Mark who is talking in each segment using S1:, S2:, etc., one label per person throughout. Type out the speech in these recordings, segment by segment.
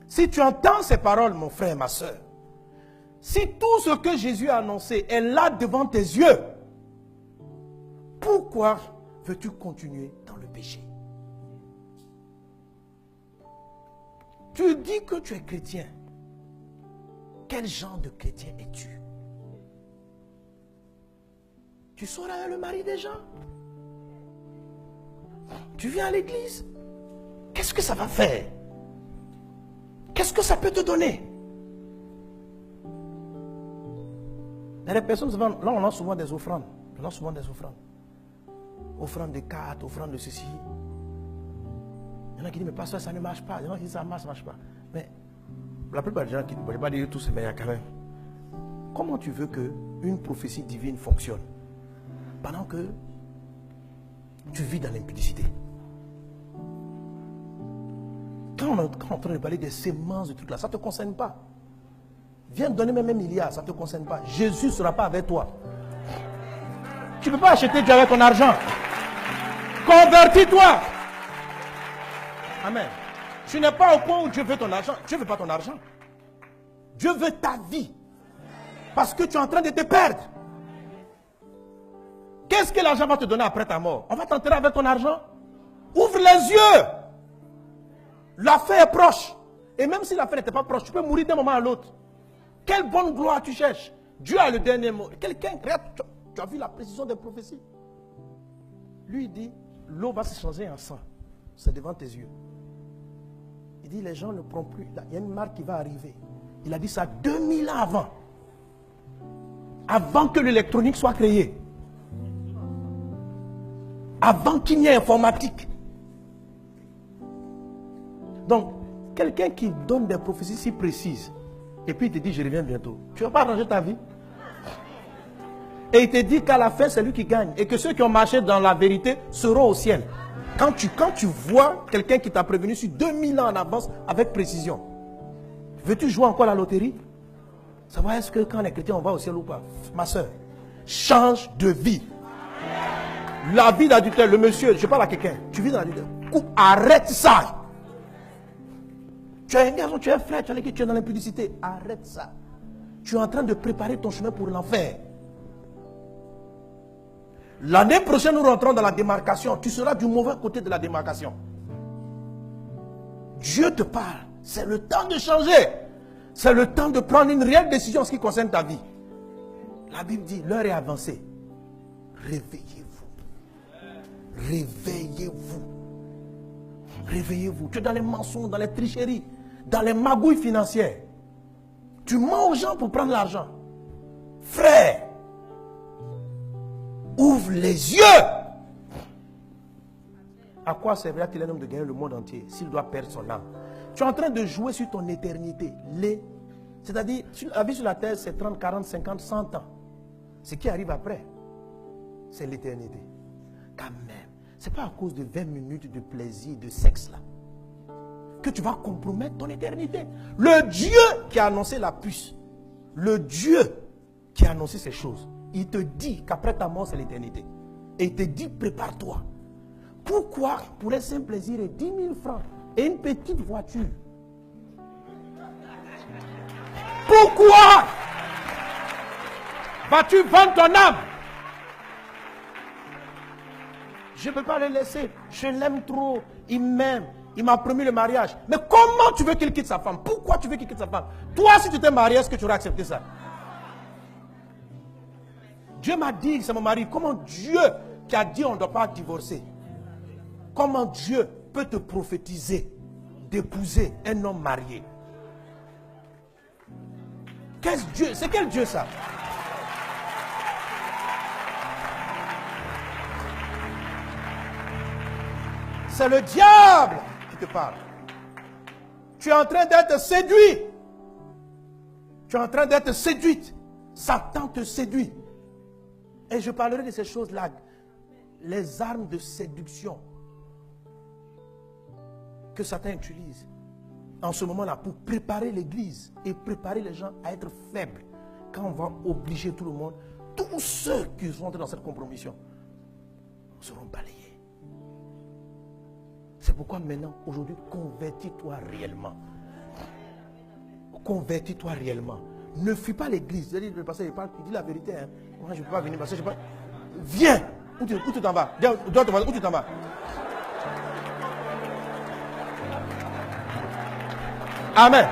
S1: Si tu entends ces paroles, mon frère et ma soeur, si tout ce que Jésus a annoncé est là devant tes yeux, pourquoi veux-tu continuer dans le péché? Tu dis que tu es chrétien. Quel genre de chrétien es-tu? Tu sauras le mari des gens? Tu viens à l'église? Qu'est-ce que ça va faire? Qu'est-ce que ça peut te donner? Il y a des personnes, là on a souvent des offrandes. On a souvent des offrandes. Offrandes de cartes, offrandes de ceci. Il y en a qui disent, mais pasteur, ça ne marche pas. Il y en a qui disent, ça ne marche pas. Mais la plupart des gens qui ne peuvent pas dire tous, mais il y a quand même. Comment tu veux qu'une prophétie divine fonctionne pendant que tu vis dans l'impudicité? Quand on est en train de parler des semences, de trucs là, ça ne te concerne pas. Viens donner même 1 milliard, ça ne te concerne pas. Jésus ne sera pas avec toi. Tu ne peux pas acheter Dieu avec ton argent. Convertis-toi. Amen. Tu n'es pas au point où Dieu veut ton argent. Dieu ne veut pas ton argent. Dieu veut ta vie. Parce que tu es en train de te perdre. Qu'est-ce que l'argent va te donner après ta mort? On va t'enterrer avec ton argent? Ouvre les yeux. La fin est proche. Et même si la fin n'était pas proche, tu peux mourir d'un moment à l'autre. Quelle bonne gloire tu cherches? Dieu a le dernier mot. Quelqu'un, regarde, tu as vu la précision des prophéties. Lui, il dit, l'eau va se changer en sang. C'est devant tes yeux. Il dit, les gens ne prennent plus. Il y a une marque qui va arriver. Il a dit ça 2000 ans avant. Avant que l'électronique soit créée. Avant qu'il n'y ait informatique. Donc, quelqu'un qui donne des prophéties si précises, et puis il te dit, je reviens bientôt. Tu ne vas pas arranger ta vie. Et il te dit qu'à la fin, c'est lui qui gagne. Et que ceux qui ont marché dans la vérité seront au ciel. Quand tu vois quelqu'un qui t'a prévenu sur 2000 ans en avance avec précision, veux-tu jouer encore à la loterie? Savoir est-ce que quand on est chrétien, on va au ciel ou pas? Ma soeur, change de vie. La vie d'adultère, le monsieur, je parle à quelqu'un, tu vis dans l'adultère. Arrête ça. Tu es un garçon, tu es un frère, tu es dans l'impudicité. Arrête ça. Tu es en train de préparer ton chemin pour l'enfer. L'année prochaine, nous rentrons dans la démarcation. Tu seras du mauvais côté de la démarcation. Dieu te parle. C'est le temps de changer. C'est le temps de prendre une réelle décision en ce qui concerne ta vie. La Bible dit, l'heure est avancée. Réveillez-vous. Réveillez-vous. Réveillez-vous. Tu es dans les mensonges, dans les tricheries, dans les magouilles financières. Tu mens aux gens pour prendre l'argent. Frère, ouvre les yeux. À quoi servira-t-il un homme de gagner le monde entier s'il doit perdre son âme? Tu es en train de jouer sur ton éternité. C'est-à-dire, la vie sur la terre, c'est 30, 40, 50, 100 ans. Ce qui arrive après, c'est l'éternité. Quand même, ce n'est pas à cause de 20 minutes de plaisir, de sexe là, que tu vas compromettre ton éternité. Le Dieu qui a annoncé la puce, le Dieu qui a annoncé ces choses, il te dit qu'après ta mort, c'est l'éternité. Et il te dit, prépare-toi. Pourquoi pour un simple plaisir et 10 000 francs et une petite voiture? Pourquoi vas-tu vendre ton âme? Je ne peux pas le laisser. Je l'aime trop. Il m'aime. Il m'a promis le mariage. Mais comment tu veux qu'il quitte sa femme? Pourquoi tu veux qu'il quitte sa femme? Toi, si tu t'es marié, est-ce que tu aurais accepté ça? Dieu m'a dit, c'est mon mari. Comment Dieu qui a dit on ne doit pas divorcer? Comment Dieu peut te prophétiser d'épouser un homme marié? Qu'est-ce Dieu? C'est quel Dieu ça? C'est le diable qui te parle. Tu es en train d'être séduit. Tu es en train d'être séduite. Satan te séduit. Et je parlerai de ces choses-là. Les armes de séduction que Satan utilise en ce moment-là pour préparer l'église et préparer les gens à être faibles. Quand on va obliger tout le monde, tous ceux qui sont entrés dans cette compromission seront balayés. C'est pourquoi maintenant, aujourd'hui, convertis-toi réellement. convertis-toi réellement. Ne fuis pas l'église. Le pasteur, il dit la vérité. Hein. Moi, je ne peux pas venir parce que je peux pas. Viens. Où tu t'en vas? Où tu t'en vas? Amen.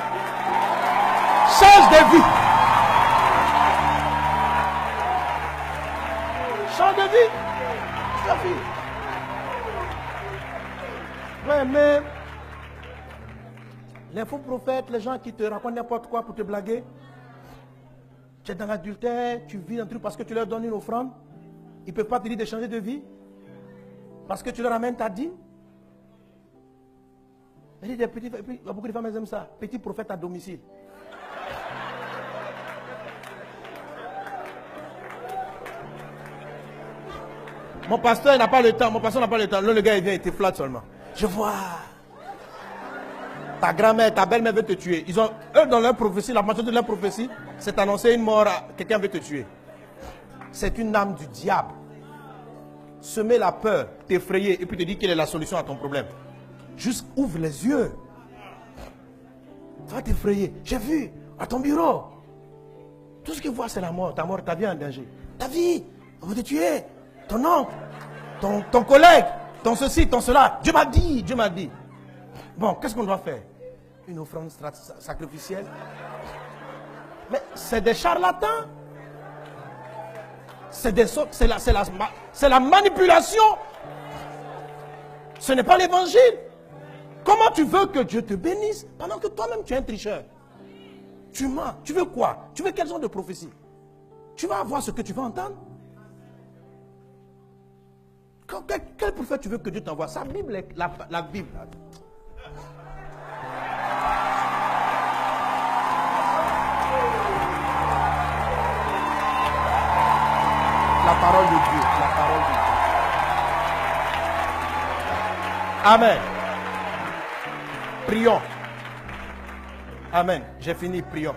S1: Change de vie. Change de vie. Ta vie. Ouais, mais les faux prophètes, les gens qui te racontent n'importe quoi pour te blaguer. Tu es dans l'adultère, tu vis un truc parce que tu leur donnes une offrande. Ils ne peuvent pas te dire de changer de vie. Parce que tu leur amènes ta dîme. Il y a beaucoup de femmes qui aiment ça. Petit prophète à domicile. Mon pasteur n'a pas le temps. Mon pasteur n'a pas le temps. Là, le gars, il vient, il te flatte seulement. Je vois. Ta grand-mère, ta belle-mère veut te tuer. Ils ont, eux, dans leur prophétie, la majorité de leur prophétie, c'est annoncé une mort, quelqu'un veut te tuer. C'est une âme du diable. Semer la peur, t'effrayer, et puis te dire quelle est la solution à ton problème. Juste ouvre les yeux. Ça va t'effrayer. J'ai vu, à ton bureau. Tout ce qu'ils voient, c'est la mort. Ta mort, ta vie est en danger. Ta vie, on va te tuer. Ton oncle, ton collègue, ton ceci, ton cela. Dieu m'a dit, Dieu m'a dit. Bon, qu'est-ce qu'on doit faire? Une offrande sacrificielle? Mais c'est des charlatans. C'est la manipulation. Ce n'est pas l'évangile. Comment tu veux que Dieu te bénisse pendant que toi-même tu es un tricheur? Tu mens. Tu veux quoi? Tu veux quel genre de prophétie? Tu vas avoir ce que tu veux entendre? Quel prophète tu veux que Dieu t'envoie? Sa Bible, la Bible. La parole de Dieu. La parole de Dieu. Amen. Prions. Amen. J'ai fini, prions.